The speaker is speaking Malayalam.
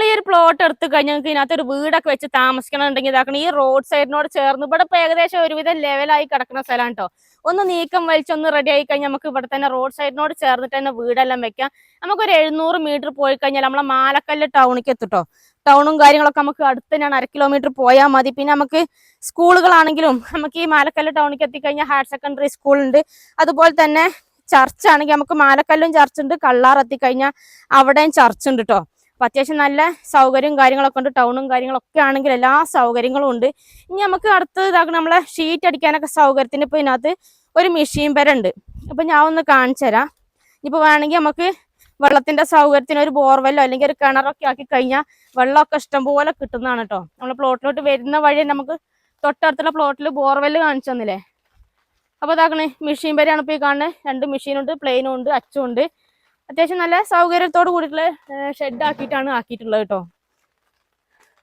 ഈ ഒരു പ്ലോട്ട് എടുത്ത് കഴിഞ്ഞാൽ നിങ്ങൾക്ക് ഇതിനകത്ത് ഒരു വീടൊക്കെ വെച്ച് താമസിക്കണമെന്നുണ്ടെങ്കിൽ ഇതാക്കണം. ഈ റോഡ് സൈഡിനോട് ചേർന്ന് ഇവിടെ ഇപ്പൊ ഏകദേശം ഒരുവിധം ലെവലായി കിടക്കുന്ന സ്ഥലമാണ് കേട്ടോ. ഒന്ന് നീക്കം വലിച്ചൊന്ന് റെഡി ആയി കഴിഞ്ഞാൽ നമുക്ക് ഇവിടെ തന്നെ റോഡ് സൈഡിനോട് ചേർന്നിട്ട് തന്നെ വീടെല്ലാം വെക്കാം. നമുക്കൊരു 700 മീറ്റർ പോയി കഴിഞ്ഞാൽ നമ്മളെ മാലക്കല്ല് ടൗണിലേക്ക് എത്തിട്ടോ. ടൗണും കാര്യങ്ങളൊക്കെ നമുക്ക് അടുത്ത് തന്നെയാണ്. 1 കിലോമീറ്റർ പോയാൽ മതി. പിന്നെ നമുക്ക് സ്കൂളുകളാണെങ്കിലും നമുക്ക് ഈ മാലക്കല്ല് ടൗണിലേക്ക് എത്തിക്കഴിഞ്ഞാൽ ഹയർ സെക്കൻഡറി സ്കൂൾ ഉണ്ട്. അതുപോലെ തന്നെ ചർച്ച് ആണെങ്കിൽ നമുക്ക് മാലക്കല്ലും ചർച്ച് ഉണ്ട്. കള്ളാർ എത്തിക്കഴിഞ്ഞാൽ അവിടെയും ചർച്ച് ഉണ്ട് കേട്ടോ. അപ്പൊ അത്യാവശ്യം നല്ല സൗകര്യവും കാര്യങ്ങളൊക്കെ ഉണ്ട്. ടൗണും കാര്യങ്ങളൊക്കെ ആണെങ്കിൽ എല്ലാ സൗകര്യങ്ങളും ഉണ്ട്. ഇനി നമുക്ക് അടുത്ത് ഇതാക്കണം നമ്മളെ ഷീറ്റ് അടിക്കാനൊക്കെ സൗകര്യത്തിന് ഇപ്പൊ ഇതിനകത്ത് ഒരു മെഷീൻ ഉണ്ട്. അപ്പൊ ഞാൻ ഒന്ന് കാണിച്ചു തരാം. ഇനിയിപ്പോ വേണമെങ്കിൽ നമുക്ക് വെള്ളത്തിന്റെ സൗകര്യത്തിന് ഒരു ബോർവെല്ലോ അല്ലെങ്കിൽ ഒരു കിണറൊക്കെ ആക്കി കഴിഞ്ഞാൽ വെള്ളമൊക്കെ ഇഷ്ടംപോലെ കിട്ടുന്നതാണ് കേട്ടോ. നമ്മളെ പ്ലോട്ടിലോട്ട് വരുന്ന വഴി നമുക്ക് തൊട്ടടുത്തുള്ള പ്ലോട്ടിൽ ബോർവെല്ല് കാണിച്ചു തന്നില്ലേ. അപ്പൊ ഇതാക്കണേ മെഷീൻ വരെയാണ് ഇപ്പൊ ഈ കാണുന്നത്. 2 മെഷീനുണ്ട്, പ്ലെയിനും ഉണ്ട്, അച്ചും ഉണ്ട്. അത്യാവശ്യം നല്ല സൗകര്യത്തോട് കൂടിയിട്ടുള്ള ഷെഡ് ആക്കിയിട്ടുള്ളത് കേട്ടോ.